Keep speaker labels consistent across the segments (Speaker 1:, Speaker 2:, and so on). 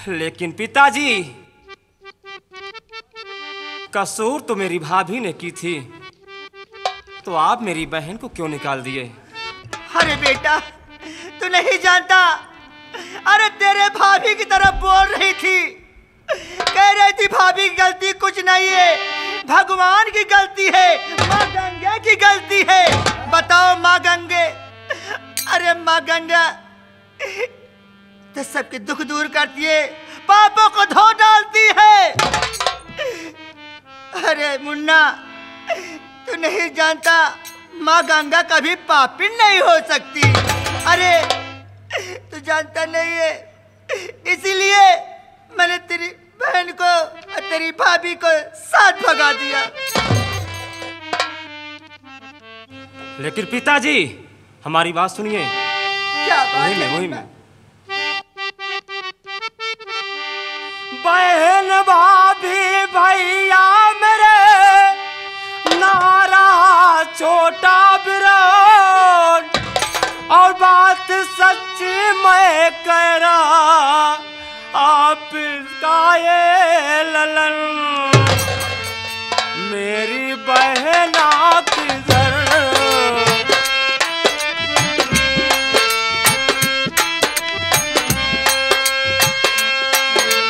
Speaker 1: लेकिन पिताजी, कसूर तो मेरी भाभी ने की थी, तो आप मेरी बहन को क्यों निकाल दिए?
Speaker 2: अरे बेटा, तू नहीं जानता। अरे तेरे भाभी की तरफ बोल रही थी, कह रही थी भाभी की गलती कुछ नहीं है, भगवान की गलती है, माँ गंगा की गलती है। बताओ माँ गंगे, अरे माँ गंगा तो सबके दुख दूर करती है, पापों को धो डालती है। अरे मुन्ना, तू नहीं जानता, माँ गंगा कभी पापी नहीं हो सकती। अरे तू जानता नहीं है, इसीलिए मैंने तेरी बहन को और तेरी भाभी को साथ भगा दिया।
Speaker 1: लेकिन पिताजी, हमारी बात सुनिए।
Speaker 2: क्या बात है?
Speaker 1: वही में बहन भाभी भैया मेरे, नारा छोटा विरोध, और बात सच्ची मैं कह रहा, आप का ये ललन मेरी बहना किधर,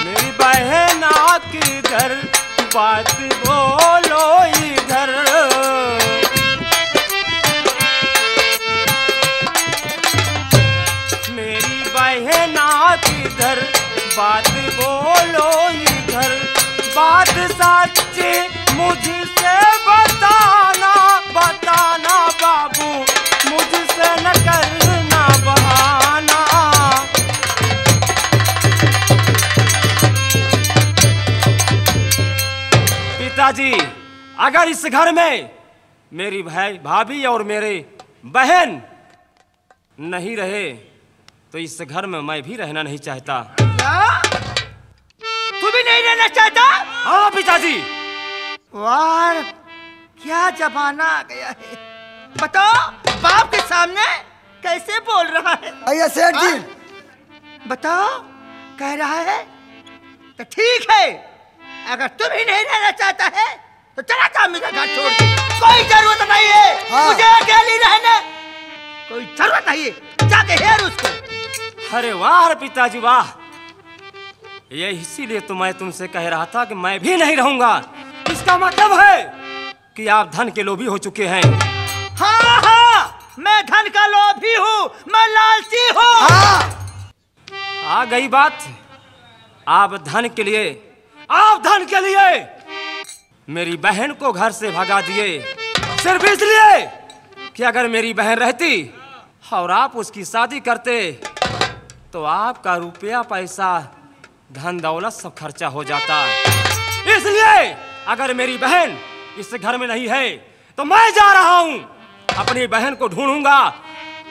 Speaker 1: मेरी बहना किधर, बात बोलो इधर। मेरी बहना किधर, बात बोलो इधर, बात सच्ची मुझसे बताना, बताना बाबू, मुझसे न करना बहाना। पिताजी, अगर इस घर में मेरी भाभी और मेरे बहन नहीं रहे, तो इस घर में मैं भी रहना नहीं चाहता।
Speaker 2: तू भी नहीं रहना चाहता?
Speaker 1: हाँ पिताजी।
Speaker 2: वाह, क्या जमाना आ गया है। बताओ, बाप के सामने कैसे बोल रहा है?
Speaker 3: भैया सेठ जी,
Speaker 2: बताओ, कह रहा है तो ठीक है, अगर तुम ही नहीं रहना चाहता है तो चला जा मेरा घर छोड़ के। कोई जरूरत नहीं है। हाँ। मुझे अकेली रहने कोई जरूरत नहीं है, जाके हेर उसको।
Speaker 1: अरे वाह पिताजी वाह, ये इसीलिए तो मैं तुमसे कह रहा था कि मैं भी नहीं रहूंगा। इसका मतलब है कि आप धन के लोभी हो चुके हैं।
Speaker 2: हाँ हाँ, मैं धन का लोभी हूँ, मैं लालची हूँ।
Speaker 3: हाँ।
Speaker 1: आ गई बात। आप धन के लिए मेरी बहन को घर से भगा दिए, सिर्फ इसलिए कि अगर मेरी बहन रहती और आप उसकी शादी करते तो आपका रुपया पैसा धन दौलत सब खर्चा हो जाता। इसलिए अगर मेरी बहन इस घर में नहीं है तो मैं जा रहा हूँ, अपनी बहन को ढूंढूंगा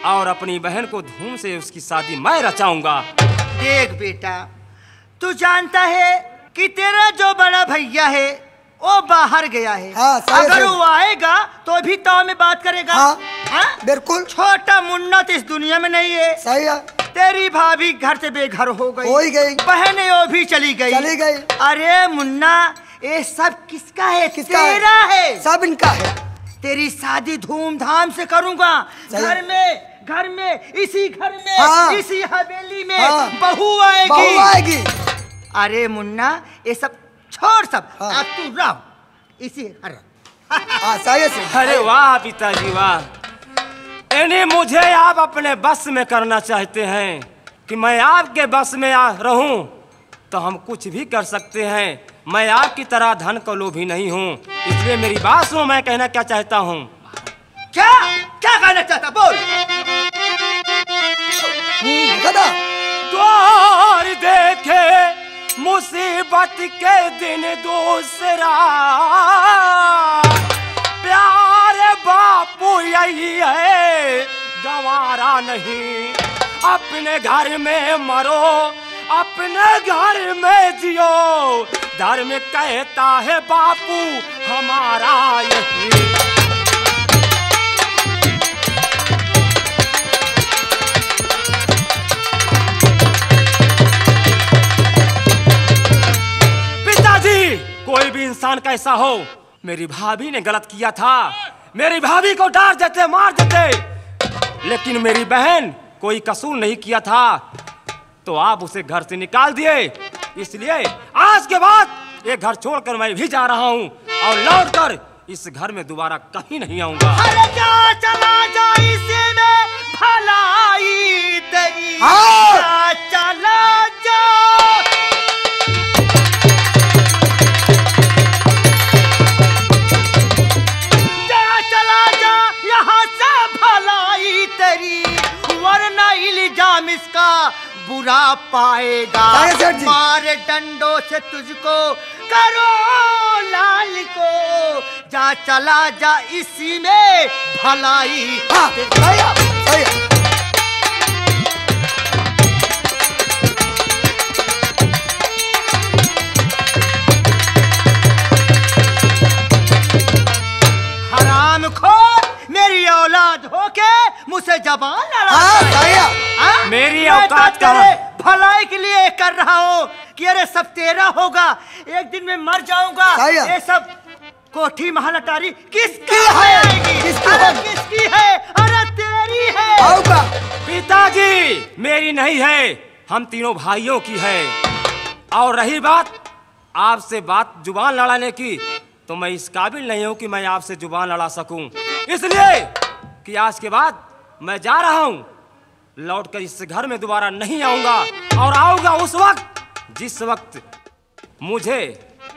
Speaker 1: और अपनी बहन को धूम से उसकी शादी मैं रचाऊंगा।
Speaker 2: देख बेटा, तू जानता है कि तेरा जो बड़ा भैया है वो बाहर गया है।
Speaker 3: हाँ,
Speaker 2: अगर वो आएगा तो भी तो में बात करेगा।
Speaker 3: हाँ,
Speaker 2: हाँ?
Speaker 3: बिल्कुल।
Speaker 2: छोटा मुन्ना तो इस दुनिया में नहीं है।
Speaker 3: सही है।
Speaker 2: तेरी भाभी घर से बेघर हो
Speaker 3: ही गई,
Speaker 2: बहनें वो भी चली गई। अरे मुन्ना, ये सब किसका है? तेरा है।
Speaker 3: सब इनका है।
Speaker 2: तेरी शादी धूमधाम से करूंगा, घर में इसी घर में। हाँ। इसी हवेली में। हाँ। बहू आएगी। अरे मुन्ना, ये सब छोड़, सब। हाँ। अब तू रहो इसी घर।
Speaker 1: अरे वाह पिताजी वाह, यानी मुझे आप अपने बस में करना चाहते हैं कि मैं आपके बस में रहूं तो हम कुछ भी कर सकते हैं। मैं आपकी तरह धन का लोभी नहीं हूँ, इसलिए मेरी बात सुनो, मैं कहना क्या चाहता हूँ।
Speaker 2: क्या कहना चाहता? बोल।
Speaker 1: द्वार देखे मुसीबत के दिन दूसरा, प्यारे बापू यही है गवारा नहीं। अपने घर में मरो, अपने घर में जियो, धर्म कहता है बापू हमारा यही। कैसा हो, मेरी भाभी ने गलत किया था। मेरी भाभी को डांट देते, मार देते, लेकिन मेरी बहन कोई कसूर नहीं किया था, तो आप उसे घर से निकाल दिए। इसलिए आज के बाद ये घर छोड़कर मैं भी जा रहा हूँ और लौटकर इस घर में दोबारा कहीं नहीं आऊंगा।
Speaker 2: अरे जा, चला जा, इसी में भलाई तेरी।
Speaker 3: हाँ।
Speaker 2: चला जा। चला जा यहाँ से भलाई तेरी, वरना इल्जाम इसका बुरा पाएगा। मार डंडों से तुझको करो लाल को, जा चला जा, इसी में भलाई।
Speaker 3: हाँ, सही है, सही है।
Speaker 2: हराम खोर, मेरी औलाद होके मुझसे जबान लड़ा।
Speaker 3: हाँ,
Speaker 1: मेरी औकात का
Speaker 2: भलाई के लिए कर रहा हूँ कि अरे सब तेरा होगा, एक दिन में मर जाऊंगा। ये सब कोठी महल अटारी किसकी है? किसकी है? अरे तेरी है।
Speaker 1: पिताजी, मेरी नहीं है, हम तीनों भाइयों की है। और रही बात आपसे जुबान लड़ाने की, तो मैं इस काबिल नहीं हूं कि मैं आपसे जुबान लड़ा सकूं। इसलिए कि आज के बाद मैं जा रहा हूं, लौटकर इस घर में दोबारा नहीं आऊंगा, और आऊंगा उस वक्त जिस वक्त मुझे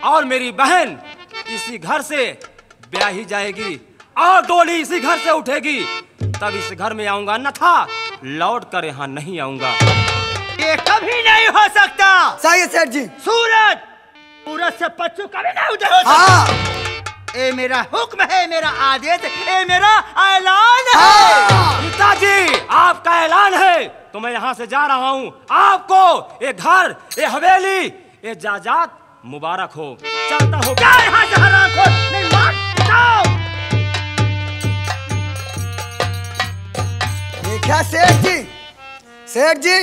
Speaker 1: और मेरी बहन इसी घर से ब्याही जाएगी और डोली इसी घर से उठेगी, तब इस घर में आऊंगा, अन्यथा लौट कर यहाँ नहीं आऊंगा।
Speaker 2: ये कभी नहीं हो सकता।
Speaker 3: सही है सेठ जी।
Speaker 2: सूरज से पच्चू कभी नहीं उधर हो सकता। ये मेरा हुक्म है, मेरा आदेश, ये मेरा ऐलान है।
Speaker 1: पिताजी, आपका ऐलान है तो मैं यहाँ से जा रहा हूँ। आपको ये घर, ये हवेली, ये जायदाद मुबारक हो। चलता हो।
Speaker 2: क्या यहाँ से हरामखोर? नहीं, मार जाओ।
Speaker 3: देखा सेठ जी, सेठ जी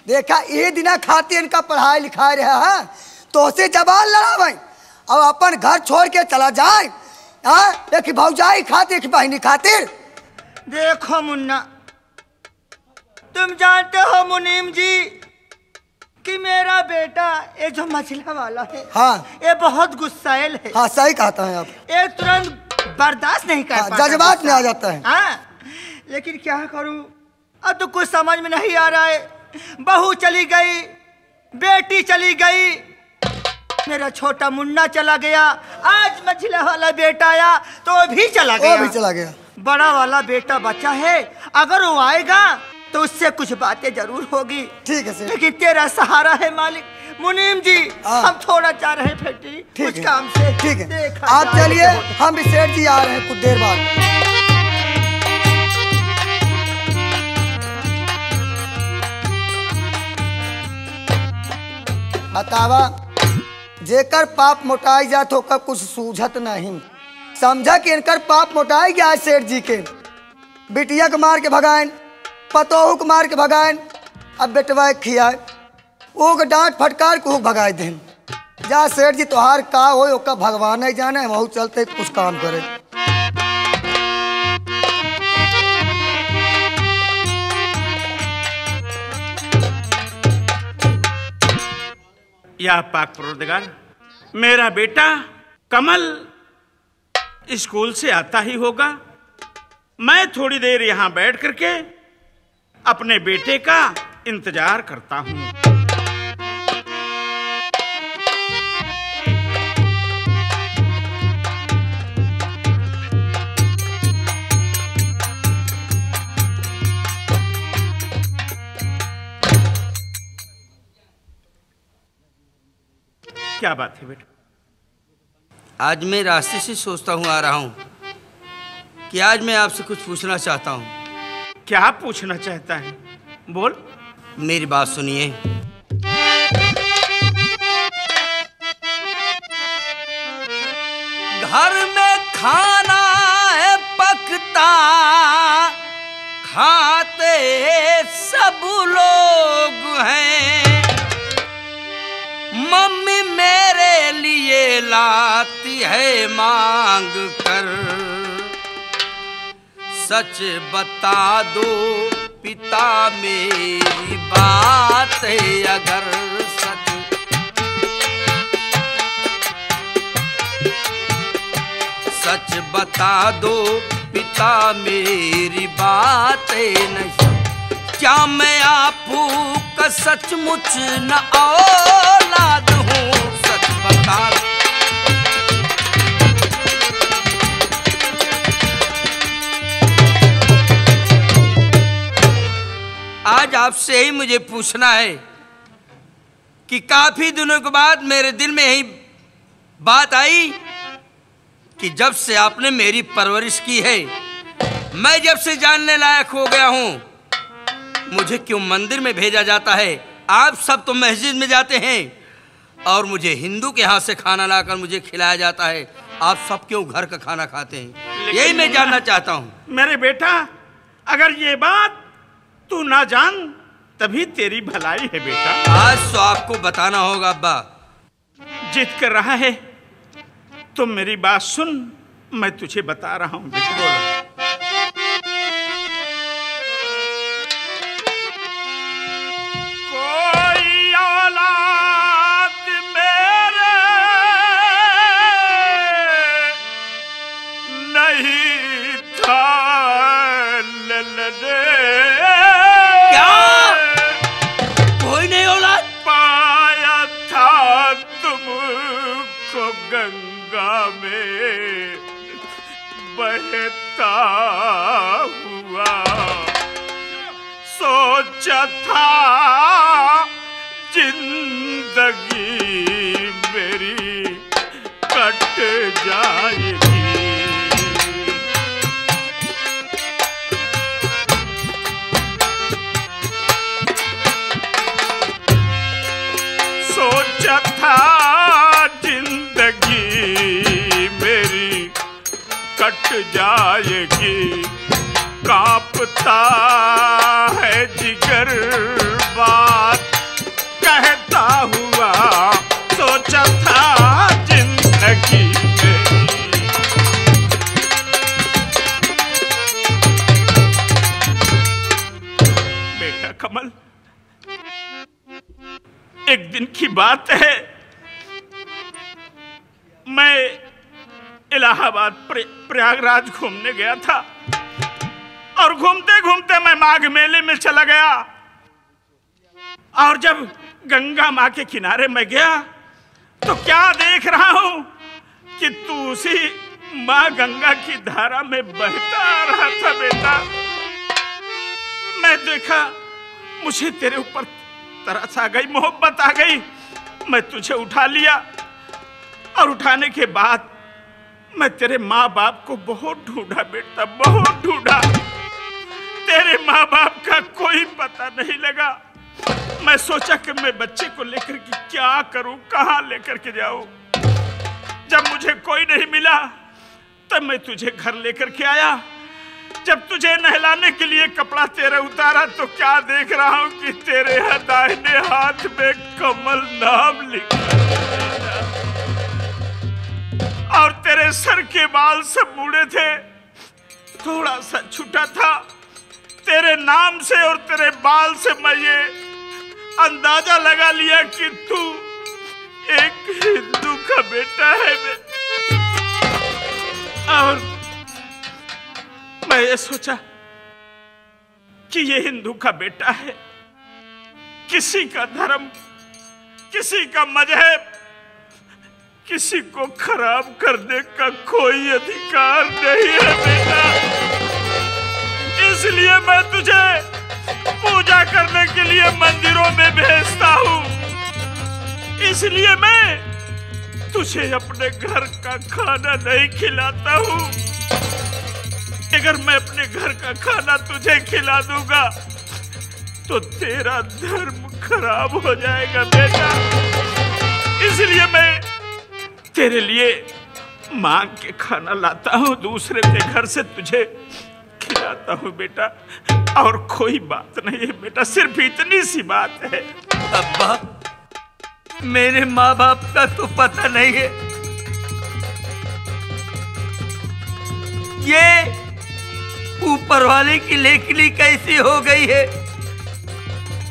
Speaker 3: देखा, ये दिना खातिर इनका पढ़ाई लिखाई रहा है, तो से जबान लड़ावे और अपन घर छोड़ के चला जाए। एक भौजाई खातिर, एक बहनी खातिर।
Speaker 2: देखो मुन्ना, तुम जानते हो मुनीम जी कि मेरा बेटा ये जो मछला वाला है,
Speaker 3: हाँ,
Speaker 2: ये बहुत गुस्सैल है।
Speaker 3: हाँ, सही कहता है आप।
Speaker 2: ये तुरंत बर्दाश्त नहीं कर पाता,
Speaker 3: जज्बात में आ जाता है।
Speaker 2: हाँ, लेकिन क्या करूं, अब तो कुछ समझ में नहीं आ रहा है। बहू चली गई, बेटी चली गई, मेरा छोटा मुन्ना चला गया, आज मछला वाला बेटा आया तो वो भी चला गया।
Speaker 3: वो भी चला गया।
Speaker 2: बड़ा वाला बेटा बचा है, अगर वो आएगा तो उससे कुछ बातें जरूर होगी।
Speaker 3: ठीक है सर।
Speaker 2: लेकिन तेरा सहारा है मालिक। मुनीम जी, हम थोड़ा जा रहे हैं फैक्ट्री कुछ काम से।
Speaker 3: ठीक है, आप चलिए, हम भी सेठ जी आ रहे हैं कुछ देर बाद। बतावा, जेकर पाप मोटाई जात होकर कुछ सूझत नहीं। समझा कि इनकर पाप मोटाई गया है सेठ जी के। बिटिया को मार के भगाएं, पतोहू को मार के भगाएं, अब बेटवा खियाए, वो डांट फटकार को भगाए दें। जा सेठ जी, तोहार का हो ओका भगवान नहीं जाने, वहू चलते कुछ काम करे।
Speaker 4: या पाक परवरदिगार, मेरा बेटा कमल स्कूल से आता ही होगा। मैं थोड़ी देर यहाँ बैठ करके अपने बेटे का इंतजार करता हूँ। क्या बात है बेटा?
Speaker 5: आज मैं रास्ते से सोचता हूँ आ रहा हूँ कि आज मैं आपसे कुछ पूछना चाहता हूँ।
Speaker 4: क्या पूछना चाहता है? बोल।
Speaker 5: मेरी बात सुनिए। घर में खाना है पकता, खाते सब लोग हैं। मम्मी मेरे लिए लाती है मांग कर। सच बता दो पिता मेरी बात है अगर सच बता दो पिता मेरी बात है नहीं। क्या मैं आपू का सचमुच न औलाद हूँ? सच बता दो। आज आपसे ही मुझे पूछना है कि काफी दिनों के बाद मेरे दिल में यही बात आई कि जब से आपने मेरी परवरिश की है, मैं जब से जानने लायक हो गया हूं, मुझे क्यों मंदिर में भेजा जाता है? आप सब तो मस्जिद में जाते हैं और मुझे हिंदू के हाथ से खाना लाकर मुझे खिलाया जाता है। आप सब क्यों घर का खाना खाते हैं? यही मैं जानना चाहता हूं।
Speaker 4: मेरे बेटा, अगर ये बात तू ना जान तभी तेरी भलाई है बेटा।
Speaker 5: आज तो आपको बताना होगा अब्बा।
Speaker 4: जिद कर रहा है तो मेरी बात सुन, मैं तुझे बता रहा हूं बेटा। बोलो। कोई औलाद मेरे नहीं था
Speaker 5: क्या? कोई नहीं औलाद?
Speaker 4: पाया था तुमको गंगा में बहता हुआ, सोचा था जिंदगी मेरी कट जाएगी। सोचा था जिंदगी मेरी कट जाएगी, कांपता है जिगर बात कहता हुआ, सोचा था जिंदगी मेरी। बेटा कमल, एक दिन की बात है, मैं इलाहाबाद प्रयागराज घूमने गया था और घूमते घूमते मैं माघ मेले में चला गया। और जब गंगा माँ के किनारे मैं गया तो क्या देख रहा हूं कि तू उसी माँ गंगा की धारा में बहता आ रहा था बेटा। मैं देखा, मुझे तेरे ऊपर तरस आ गई, मोहब्बत आ गई। मैं तुझे उठा लिया और उठाने के बाद मैं तेरे माँ बाप को बहुत ढूंढा बेटा, बहुत ढूंढा। तेरे माँ बाप का कोई पता नहीं लगा। मैं सोचा कि मैं बच्चे को लेकर के क्या करूं, कहां लेकर के जाऊं। जब मुझे कोई नहीं मिला तब मैं तुझे घर लेकर के आया। जब तुझे नहलाने के लिए कपड़ा तेरे उतारा तो क्या देख रहा हूं कि तेरे दाहिने हाथ में कमल नाम लिखा और तेरे सर के बाल सब मुड़े थे, थोड़ा सा छूटा था। तेरे नाम से और तेरे बाल से मैं ये अंदाजा लगा लिया कि तू एक हिंदू का बेटा है। और मैं ये सोचा कि ये हिंदू का बेटा है, किसी का धर्म, किसी का मजहब, किसी को खराब करने का कोई अधिकार नहीं है बेटा। इसलिए मैं तुझे पूजा करने के लिए मंदिरों में भेजता हूँ। इसलिए मैं तुझे अपने घर का खाना नहीं खिलाता हूँ। अगर मैं अपने घर का खाना तुझे खिला दूंगा तो तेरा धर्म खराब हो जाएगा बेटा। इसलिए मैं तेरे लिए मांग के खाना लाता हूँ, दूसरे के घर से तुझे खिलाता हूँ बेटा। और कोई बात नहीं है बेटा, सिर्फ इतनी सी बात है।
Speaker 5: अब्बा, मेरे माँ बाप का तो पता नहीं है, ये ऊपर वाले की लेखनी कैसी हो गई है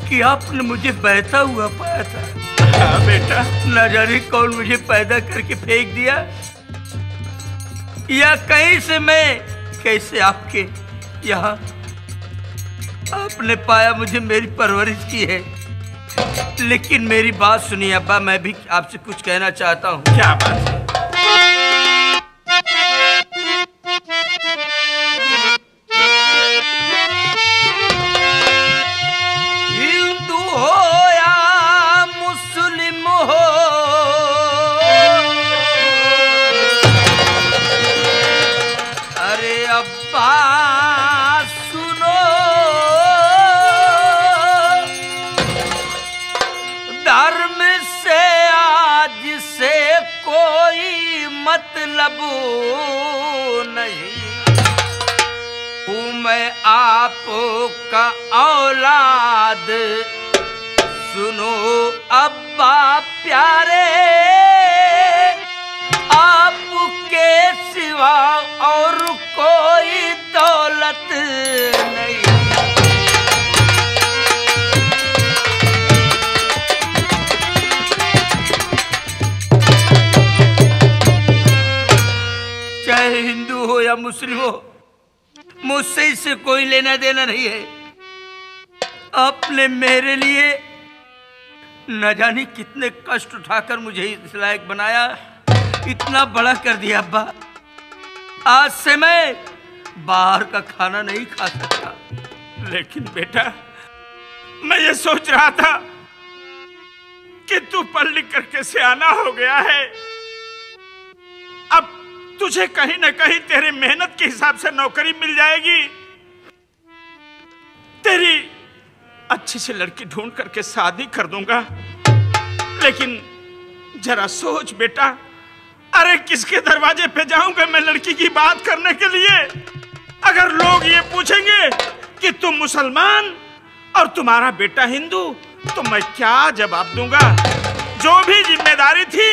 Speaker 5: कि आपने मुझे बहता हुआ पाया था।
Speaker 4: हाँ बेटा,
Speaker 5: न जाने कौन मुझे पैदा करके फेंक दिया, या कहीं से मैं कैसे आपके यहाँ आपने पाया, मुझे मेरी परवरिश की है। लेकिन मेरी बात सुनिए अब्बा, मैं भी आपसे कुछ कहना चाहता हूँ।
Speaker 4: क्या बात है?
Speaker 5: हिंदू हो या मुस्लिम हो, अरे अब्बा सुनो, धर्म से आज से कोई मतलब नहीं हूँ मैं आपका औलाद। सुनो अब्बा प्यारे, आपके सिवा और कोई दौलत नहीं। चाहे हिंदू हो या मुस्लिम हो, मुझसे इससे कोई लेना देना नहीं है। आपने मेरे लिए न जाने कितने कष्ट उठाकर मुझे इस लायक बनाया, इतना बड़ा कर दिया अब्बा। आज से मैं बाहर का खाना नहीं खा सकता।
Speaker 4: लेकिन बेटा, मैं ये सोच रहा था कि तू पढ़ लिख करके सियाना हो गया है, अब तुझे कहीं ना कहीं तेरी मेहनत के हिसाब से नौकरी मिल जाएगी, तेरी अच्छी सी लड़की ढूंढ करके शादी कर दूंगा। लेकिन जरा सोच बेटा, अरे किसके दरवाजे पे जाऊंगा मैं लड़की की बात करने के लिए? अगर लोग ये पूछेंगे कि तुम मुसलमान और तुम्हारा बेटा हिंदू, तो मैं क्या जवाब दूंगा? जो भी जिम्मेदारी थी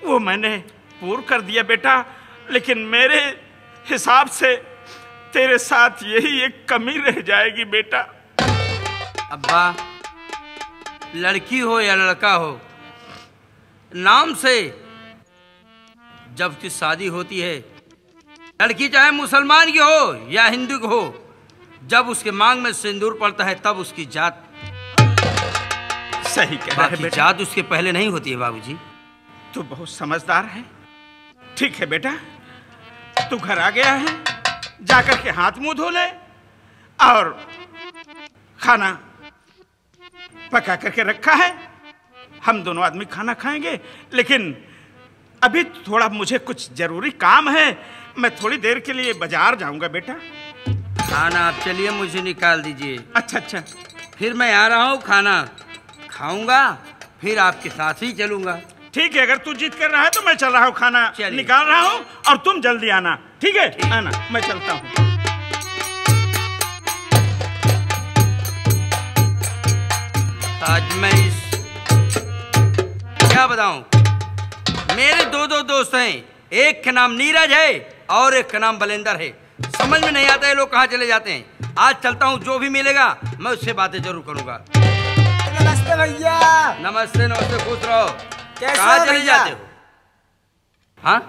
Speaker 4: वो मैंने पूर्ण कर दिया बेटा, लेकिन मेरे हिसाब से तेरे साथ यही एक कमी रह जाएगी बेटा।
Speaker 5: अब्बा, लड़की हो या लड़का हो, नाम से जब की शादी होती है, लड़की चाहे मुसलमान की हो या हिंदू की हो, जब उसके मांग में सिंदूर पड़ता है तब उसकी जात।
Speaker 4: सही कह रहा है बेटा,
Speaker 5: जात उसके पहले नहीं होती है बाबूजी।
Speaker 4: तू बहुत समझदार है। ठीक है बेटा, तू घर आ गया है, जाकर के हाथ मुंह धो ले और खाना पका करके रखा है, हम दोनों आदमी खाना खाएंगे। लेकिन अभी थोड़ा मुझे कुछ जरूरी काम है, मैं थोड़ी देर के लिए बाजार जाऊंगा बेटा।
Speaker 5: खाना आप चलिए, मुझे निकाल दीजिए।
Speaker 4: अच्छा अच्छा,
Speaker 5: फिर मैं आ रहा हूँ, खाना खाऊंगा, फिर आपके साथ ही चलूंगा।
Speaker 4: ठीक है, अगर तू जिद कर रहा है तो मैं चल रहा हूँ, खाना निकाल रहा हूँ और तुम जल्दी आना। ठीक है, आना, मैं चलता हूँ।
Speaker 5: आज मैं क्या बताऊं, मेरे दो दोस्त हैं, एक का नाम नीरज है और एक का नाम बलेंदर है। समझ में नहीं आता है लोग कहाँ चले जाते हैं। आज चलता हूँ, जो भी मिलेगा मैं उससे बातें जरूर करूंगा।
Speaker 3: नमस्ते भैया।
Speaker 5: नमस्ते नमस्ते, खुश रहो।
Speaker 3: कैसे
Speaker 5: कहाँ
Speaker 3: हो
Speaker 5: चले
Speaker 3: भैया?
Speaker 5: जाते हो? हाँ,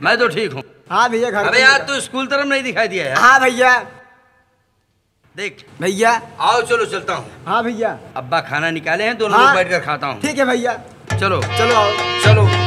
Speaker 5: मैं तो ठीक हूँ।
Speaker 3: हाँ भैया, घर
Speaker 5: अबे यार, तू स्कूल तरफ नहीं दिखाई दिया यार।
Speaker 3: हाँ भैया।
Speaker 5: देख
Speaker 3: भैया,
Speaker 5: आओ चलो चलता हूँ।
Speaker 3: हाँ भैया,
Speaker 5: अब्बा खाना निकाले हैं, दोनों
Speaker 3: हाँ।
Speaker 5: लोग बैठकर खाता हूँ।
Speaker 3: ठीक है भैया,
Speaker 5: चलो
Speaker 3: चलो आओ।
Speaker 5: चलो।